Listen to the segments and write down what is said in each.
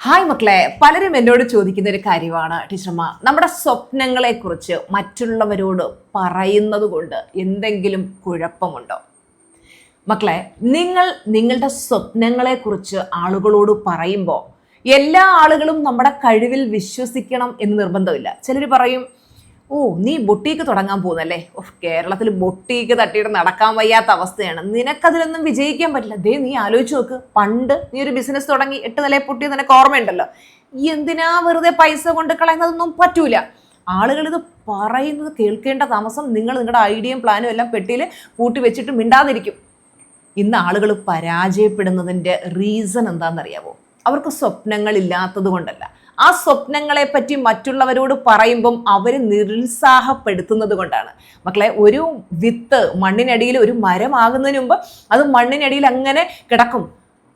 Hi മക്കളെ, പലരും എന്നോട് ചോദിക്കുന്ന ഒരു കാര്യമാണ് ടീച്ചർമ്മ, നമ്മുടെ സ്വപ്നങ്ങളെക്കുറിച്ച് മറ്റുള്ളവരോട് പറയുന്നത് കൊണ്ട് എന്തെങ്കിലും കുഴപ്പമുണ്ടോ? മക്കളെ, നിങ്ങളുടെ സ്വപ്നങ്ങളെക്കുറിച്ച് ആളുകളോട് പറയുമ്പോൾ എല്ലാ ആളുകളും നമ്മുടെ കഴിവിൽ വിശ്വസിക്കണം എന്ന് നിർബന്ധമില്ല. ചിലർ പറയും, ഓ നീ ബൊട്ടീക്ക് തുടങ്ങാൻ പോകുന്നല്ലേ, കേരളത്തിൽ ബൊട്ടീക്ക് തട്ടിയിട്ട് നടക്കാൻ വയ്യാത്ത അവസ്ഥയാണ്, നിനക്കതിലൊന്നും വിജയിക്കാൻ പറ്റില്ല. ദേ നീ ആലോചിച്ച് നോക്ക്, പണ്ട് നീ ഒരു ബിസിനസ് തുടങ്ങി 8 നിലയെ പൊട്ടി, നിനക്ക് ഓർമ്മയുണ്ടല്ലോ. എന്തിനാ വെറുതെ പൈസ കൊണ്ട് കളയുന്നതൊന്നും പറ്റൂല. ആളുകൾ ഇത് പറയുന്നത് കേൾക്കേണ്ട താമസം നിങ്ങൾ നിങ്ങളുടെ ഐഡിയയും പ്ലാനും എല്ലാം പെട്ടിയിൽ പൂട്ടി വെച്ചിട്ട് മിണ്ടാതിരിക്കും. ഇന്ന് ആളുകൾ പരാജയപ്പെടുന്നതിൻ്റെ റീസൺ എന്താണെന്നറിയാവോ? അവർക്ക് സ്വപ്നങ്ങളില്ലാത്തത് കൊണ്ടല്ല, ആ സ്വപ്നങ്ങളെ പറ്റി മറ്റുള്ളവരോട് പറയുമ്പം അവർ നിരുത്സാഹപ്പെടുത്തുന്നത് കൊണ്ടാണ്. മക്കളെ, ഒരു വിത്ത് മണ്ണിനടിയിൽ ഒരു മരമാകുന്നതിന് മുമ്പ് അത് മണ്ണിനടിയിൽ അങ്ങനെ കിടക്കും.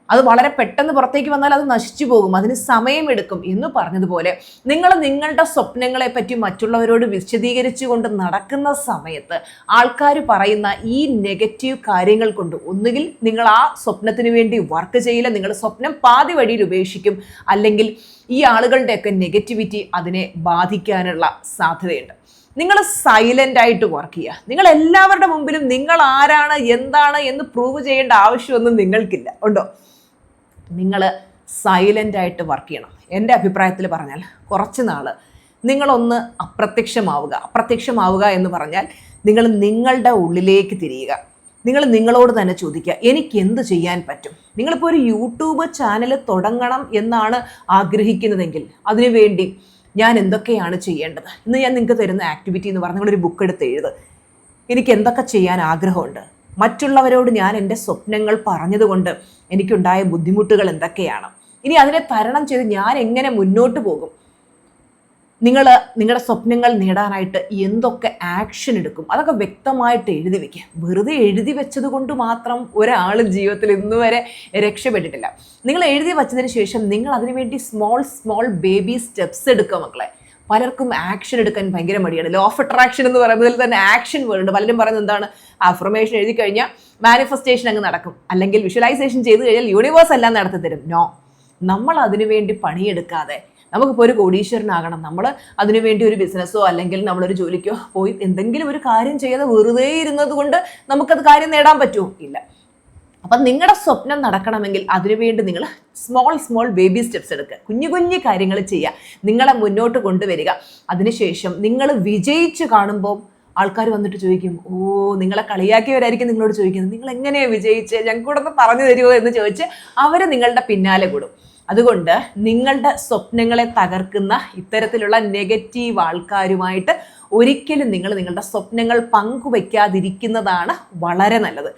അത് വളരെ പെട്ടെന്ന് പുറത്തേക്ക് വന്നാൽ അത് നശിച്ചു പോകും, അതിന് സമയമെടുക്കും എന്ന് പറഞ്ഞതുപോലെ നിങ്ങൾ നിങ്ങളുടെ സ്വപ്നങ്ങളെ പറ്റി മറ്റുള്ളവരോട് വിശദീകരിച്ചു കൊണ്ട് നടക്കുന്ന സമയത്ത് ആൾക്കാർ പറയുന്ന ഈ നെഗറ്റീവ് കാര്യങ്ങൾ കൊണ്ട് ഒന്നുകിൽ നിങ്ങൾ ആ സ്വപ്നത്തിന് വേണ്ടി വർക്ക് ചെയ്യില്ല, നിങ്ങളുടെ സ്വപ്നം പാതി വഴിയിൽ ഉപേക്ഷിക്കും, അല്ലെങ്കിൽ ഈ ആളുകളുടെയൊക്കെ നെഗറ്റിവിറ്റി അതിനെ ബാധിക്കാനുള്ള സാധ്യതയുണ്ട്. നിങ്ങൾ സൈലൻ്റ് ആയിട്ട് വർക്ക് ചെയ്യുക. നിങ്ങൾ എല്ലാവരുടെ മുമ്പിലും നിങ്ങൾ ആരാണ് എന്താണ് എന്ന് പ്രൂവ് ചെയ്യേണ്ട ആവശ്യമൊന്നും നിങ്ങൾക്കില്ല. ഉണ്ടോ? നിങ്ങൾ സൈലൻ്റ് ആയിട്ട് വർക്ക് ചെയ്യണം. എൻ്റെ അഭിപ്രായത്തിൽ പറഞ്ഞാൽ കുറച്ച് നാൾ നിങ്ങളൊന്ന് അപ്രത്യക്ഷമാവുക എന്ന് പറഞ്ഞാൽ നിങ്ങൾ നിങ്ങളുടെ ഉള്ളിലേക്ക് തിരിയുക. നിങ്ങൾ നിങ്ങളോട് തന്നെ ചോദിക്കുക, എനിക്ക് എന്ത് ചെയ്യാൻ പറ്റും? നിങ്ങളിപ്പോൾ ഒരു യൂട്യൂബ് ചാനൽ തുടങ്ങണം എന്നാണ് ആഗ്രഹിക്കുന്നതെങ്കിൽ അതിനുവേണ്ടി ഞാൻ എന്തൊക്കെയാണ് ചെയ്യേണ്ടത്? ഇന്ന് ഞാൻ നിങ്ങൾക്ക് തരുന്ന ആക്ടിവിറ്റി എന്ന് പറഞ്ഞാൽ നിങ്ങളൊരു ബുക്ക് എടുത്ത് എഴുതുക. എനിക്ക് എന്തൊക്കെ ചെയ്യാൻ ആഗ്രഹമുണ്ട്? മറ്റുള്ളവരോട് ഞാൻ എൻ്റെ സ്വപ്നങ്ങൾ പറഞ്ഞതുകൊണ്ട് എനിക്കുണ്ടായ ബുദ്ധിമുട്ടുകൾ എന്തൊക്കെയാണ്? ഇനി അതിനെ തരണം ചെയ്ത് ഞാൻ എങ്ങനെ മുന്നോട്ട് പോകും? നിങ്ങൾ നിങ്ങളുടെ സ്വപ്നങ്ങൾ നേടാനായിട്ട് എന്തൊക്കെ ആക്ഷൻ എടുക്കും? അതൊക്കെ വ്യക്തമായിട്ട് എഴുതി വയ്ക്കുക. വെറുതെ എഴുതി വെച്ചത് കൊണ്ട് മാത്രം ഒരാളും ജീവിതത്തിൽ ഇന്നുവരെ രക്ഷപ്പെട്ടിട്ടില്ല. നിങ്ങൾ എഴുതി വച്ചതിന് ശേഷം നിങ്ങൾ അതിനുവേണ്ടി സ്മോൾ ബേബി സ്റ്റെപ്സ് എടുക്കുക. മക്കളെ, പലർക്കും ആക്ഷൻ എടുക്കാൻ ഭയങ്കര മടിയാണ്. ലോ ഓഫ് അട്രാക്ഷൻ എന്ന് പറയുന്നതിൽ തന്നെ ആക്ഷൻ വേർഡ്. പലരും പറയുന്നത് എന്താണ്? അഫർമേഷൻ എഴുതി കഴിഞ്ഞാൽ മാനിഫെസ്റ്റേഷൻ അങ്ങ് നടക്കും, അല്ലെങ്കിൽ വിഷ്വലൈസേഷൻ ചെയ്ത് കഴിഞ്ഞാൽ യൂണിവേഴ്സ് എല്ലാം നടത്തി തരും. നോ, നമ്മൾ അതിനുവേണ്ടി പണിയെടുക്കാതെ നമുക്കിപ്പോൾ ഒരു കോടീശ്വരനാകണം, നമ്മൾ അതിനുവേണ്ടി ഒരു ബിസിനസ്സോ അല്ലെങ്കിൽ നമ്മളൊരു ജോലിക്കോ പോയി എന്തെങ്കിലും ഒരു കാര്യം ചെയ്യാതെ വെറുതെ ഇരുന്നത് കൊണ്ട് നമുക്കത് കാര്യം നേടാൻ പറ്റുമോ? ഇല്ല. അപ്പം നിങ്ങളുടെ സ്വപ്നം നടക്കണമെങ്കിൽ അതിനുവേണ്ടി നിങ്ങൾ സ്മോൾ ബേബി സ്റ്റെപ്സ് എടുക്കുക. കുഞ്ഞു കാര്യങ്ങൾ ചെയ്യുക, നിങ്ങളെ മുന്നോട്ട് കൊണ്ടുവരിക. അതിനുശേഷം നിങ്ങൾ വിജയിച്ച് കാണുമ്പോൾ ആൾക്കാർ വന്നിട്ട് ചോദിക്കും, ഓ നിങ്ങളെ കളിയാക്കിയവരായിരിക്കും നിങ്ങളോട് ചോദിക്കുന്നത്, നിങ്ങൾ എങ്ങനെയാണ് വിജയിച്ച്, ഞങ്ങൾക്ക് കൂടെ ഒന്ന് പറഞ്ഞു തരുമോ എന്ന് ചോദിച്ച് അവർ നിങ്ങളുടെ പിന്നാലെ കൂടും. അതുകൊണ്ട് നിങ്ങളുടെ സ്വപ്നങ്ങളെ തകർക്കുന്ന ഇത്തരത്തിലുള്ള നെഗറ്റീവ് ആൾക്കാരുമായിട്ട് ഒരിക്കലും നിങ്ങളുടെ സ്വപ്നങ്ങൾ പങ്കുവയ്ക്കാതിരിക്കുന്നതാണ് വളരെ നല്ലത്.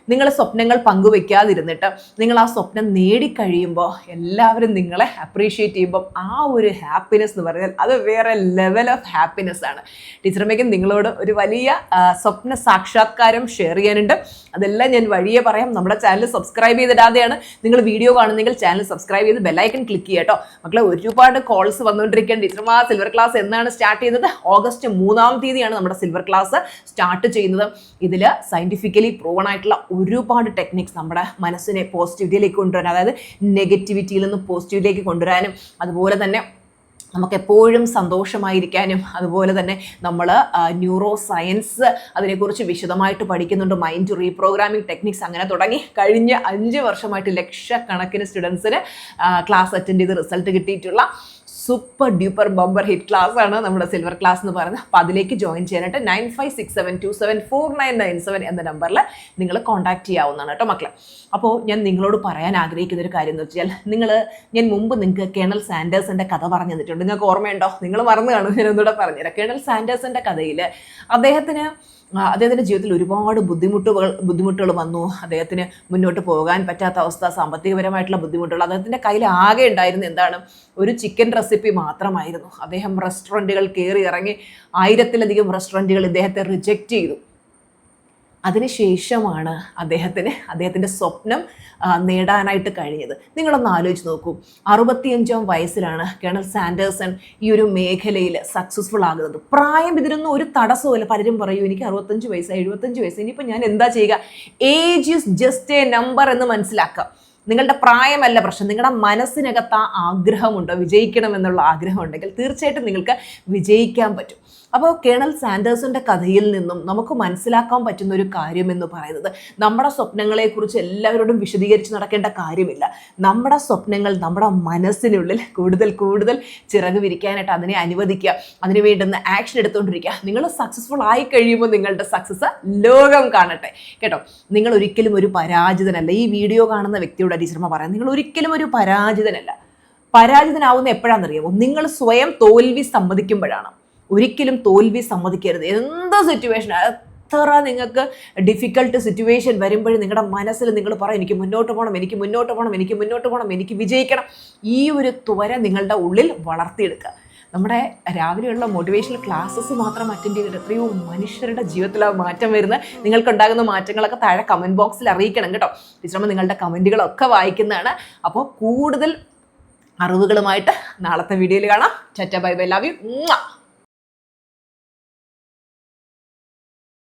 നിങ്ങൾ സ്വപ്നങ്ങൾ പങ്കുവെക്കാതിരുന്നിട്ട് നിങ്ങൾ ആ സ്വപ്നം നേടിക്കഴിയുമ്പോൾ എല്ലാവരും നിങ്ങളെ അപ്രീഷിയേറ്റ് ചെയ്യുമ്പോൾ ആ ഒരു ഹാപ്പിനെസ് എന്ന് പറഞ്ഞാൽ അത് വേറെ ലെവൽ ഓഫ് ഹാപ്പിനെസ് ആണ്. ടീച്ചറമ്മയ്ക്കും നിങ്ങളോട് ഒരു വലിയ സ്വപ്ന സാക്ഷാത്കാരം ഷെയർ ചെയ്യാനുണ്ട്. അതെല്ലാം ഞാൻ വഴിയെ പറയാം. നമ്മുടെ ചാനൽ സബ്സ്ക്രൈബ് ചെയ്തിടാതെയാണ് നിങ്ങൾ വീഡിയോ കാണുന്നെങ്കിൽ ചാനൽ സബ്സ്ക്രൈബ് ചെയ്ത് ബെല്ലൈക്കൺ ക്ലിക്ക് ചെയ്യുക കേട്ടോ. മക്കളെ, ഒരുപാട് കോൾസ് വന്നുകൊണ്ടിരിക്കുകയാണ്. ടീച്ചർമാ സിൽവർ ക്ലാസ് എന്നാണ് സ്റ്റാർട്ട് ചെയ്യുന്നത്? ഓഗസ്റ്റ് 3-ാം തീയതിയാണ് നമ്മുടെ സിൽവർ ക്ലാസ് സ്റ്റാർട്ട് ചെയ്യുന്നത്. ഇതിൽ സയൻറ്റിഫിക്കലി പ്രൂവൺ ആയിട്ടുള്ള ഒരുപാട് ടെക്നിക്സ് നമ്മുടെ മനസ്സിനെ പോസിറ്റിവിറ്റിയിലേക്ക് കൊണ്ടുവരാൻ, അതായത് നെഗറ്റിവിറ്റിയിൽ നിന്ന് പോസിറ്റിവിറ്റിയിലേക്ക് കൊണ്ടുവരാനും, അതുപോലെ തന്നെ നമുക്കെപ്പോഴും സന്തോഷമായിരിക്കാനും, അതുപോലെ തന്നെ നമ്മൾ ന്യൂറോ സയൻസ് അതിനെക്കുറിച്ച് വിശദമായിട്ട് പഠിക്കുന്നുണ്ട്. മൈൻഡ് റീപ്രോഗ്രാമിംഗ് ടെക്നിക്സ് അങ്ങനെ തുടങ്ങി കഴിഞ്ഞ 5 വർഷമായിട്ട് ലക്ഷക്കണക്കിന് സ്റ്റുഡൻസിന് ക്ലാസ് അറ്റൻഡ് ചെയ്ത് റിസൾട്ട് കിട്ടിയിട്ടുള്ള super duper bumper hit class ആണ് നമ്മുടെ സിൽവർ ക്ലാസ് എന്ന് പറയുന്നത്. അപ്പോൾ അതിലേക്ക് ജോയിൻ ചെയ്യാനായിട്ട് 9567274997 എന്ന നമ്പറിൽ നിങ്ങൾ കോൺടാക്ട് ചെയ്യാവുന്നതാണ് കേട്ടോ മക്കളെ. അപ്പോൾ ഞാൻ നിങ്ങളോട് പറയാൻ ആഗ്രഹിക്കുന്ന ഒരു കാര്യം എന്ന് വെച്ചാൽ, ഞാൻ മുമ്പ് നിങ്ങൾക്ക് കേണൽ സാൻഡേഴ്സിൻ്റെ കഥ പറഞ്ഞു തന്നിട്ടുണ്ട്. നിങ്ങൾക്ക് ഓർമ്മയുണ്ടോ? നിങ്ങൾ മറന്നു കാണും. ഞാൻ ഒന്നുകൂടെ പറഞ്ഞുതരാം. കേണൽ സാൻഡേഴ്സിൻ്റെ കഥയിൽ അദ്ദേഹത്തിൻ്റെ ജീവിതത്തിൽ ഒരുപാട് ബുദ്ധിമുട്ടുകൾ വന്നു. അദ്ദേഹത്തിന് മുന്നോട്ട് പോകാൻ പറ്റാത്ത അവസ്ഥ, സാമ്പത്തികപരമായിട്ടുള്ള ബുദ്ധിമുട്ടുകൾ. അദ്ദേഹത്തിൻ്റെ കയ്യിൽ ആകെ ഉണ്ടായിരുന്ന എന്താണ്? ഒരു ചിക്കൻ റെസിപ്പി മാത്രമായിരുന്നു. അദ്ദേഹം റെസ്റ്റോറൻറ്റുകൾ കയറി ഇറങ്ങി 1000-ലധികം റെസ്റ്റോറൻറ്റുകൾ ഇദ്ദേഹത്തെ റിജക്റ്റ് ചെയ്തു. അതിനുശേഷമാണ് അദ്ദേഹത്തിൻ്റെ സ്വപ്നം നേടാനായിട്ട് കഴിഞ്ഞത്. നിങ്ങളൊന്ന് ആലോചിച്ച് നോക്കൂ. 65-ാം വയസ്സിലാണ് കേണൽ സാൻഡേഴ്സൺ ഈ ഒരു മേഖലയിൽ സക്സസ്ഫുൾ ആകുന്നത്. പ്രായം ഇതിനൊന്നും ഒരു തടസ്സവുമില്ല. പലരും പറയും എനിക്ക് 65 വയസ്സായി, 75 വയസ്സ്, ഇനിയിപ്പോൾ ഞാൻ എന്താ ചെയ്യുക? Age is just A number എന്ന് മനസ്സിലാക്കാം. നിങ്ങളുടെ പ്രായമല്ല പ്രശ്നം, നിങ്ങളുടെ മനസ്സിനകത്ത് ആ ആഗ്രഹമുണ്ടോ, വിജയിക്കണം എന്നുള്ള ആഗ്രഹം ഉണ്ടെങ്കിൽ തീർച്ചയായിട്ടും നിങ്ങൾക്ക് വിജയിക്കാൻ പറ്റും. അപ്പോൾ കേണൽ സാൻഡേഴ്സിൻ്റെ കഥയിൽ നിന്നും നമുക്ക് മനസ്സിലാക്കാൻ പറ്റുന്ന ഒരു കാര്യം എന്ന് പറയുന്നത്, നമ്മുടെ സ്വപ്നങ്ങളെക്കുറിച്ച് എല്ലാവരോടും വിശദീകരിച്ച് നടക്കേണ്ട കാര്യമില്ല. നമ്മുടെ സ്വപ്നങ്ങൾ നമ്മുടെ മനസ്സിനുള്ളിൽ കൂടുതൽ കൂടുതൽ ചിറക് വിരിക്കാനായിട്ട് അതിനെ അനുവദിക്കുക, അതിന് വേണ്ടുന്ന ആക്ഷൻ എടുത്തുകൊണ്ടിരിക്കുക. നിങ്ങൾ സക്സസ്ഫുൾ ആയി കഴിയുമ്പോൾ നിങ്ങളുടെ സക്സസ് ലോകം കാണട്ടെ കേട്ടോ. നിങ്ങൾ ഒരിക്കലും ഒരു പരാജിതനല്ല. ഈ വീഡിയോ കാണുന്ന വ്യക്തിയോട് ടീച്ചർമ്മ പറയാം, നിങ്ങൾ ഒരിക്കലും ഒരു പരാജിതനല്ല. പരാജിതനാവുന്ന എപ്പോഴാണെന്നറിയാമോ? നിങ്ങൾ സ്വയം തോൽവി സമ്മതിക്കുമ്പോഴാണ്. ഒരിക്കലും തോൽവി സമ്മതിക്കരുത്. എന്ത് സിറ്റുവേഷൻ, എത്ര നിങ്ങൾക്ക് ഡിഫിക്കൽട്ട് സിറ്റുവേഷൻ വരുമ്പോഴും നിങ്ങളുടെ മനസ്സിൽ നിങ്ങൾ പറയും, എനിക്ക് മുന്നോട്ട് പോകണം, എനിക്ക് മുന്നോട്ട് പോകണം, എനിക്ക് മുന്നോട്ട് പോകണം, എനിക്ക് വിജയിക്കണം. ഈ ഒരു ത്വര നിങ്ങളുടെ ഉള്ളിൽ വളർത്തിയെടുക്കുക. നമ്മുടെ രാവിലെയുള്ള മോട്ടിവേഷണൽ ക്ലാസ്സസ് മാത്രം അറ്റൻഡ് ചെയ്തിട്ട് എത്രയോ മനുഷ്യരുടെ ജീവിതത്തിലാണ് മാറ്റം വരുന്നത്. നിങ്ങൾക്കുണ്ടാകുന്ന മാറ്റങ്ങളൊക്കെ താഴെ കമൻറ്റ് ബോക്സിൽ അറിയിക്കണം കേട്ടോ. ടീച്ചറമ്മ നിങ്ങളുടെ കമൻറ്റുകളൊക്കെ വായിക്കുന്നതാണ്. അപ്പോൾ കൂടുതൽ അറിവുകളുമായിട്ട് നാളത്തെ വീഡിയോയിൽ കാണാം. Tata bye bye, love you.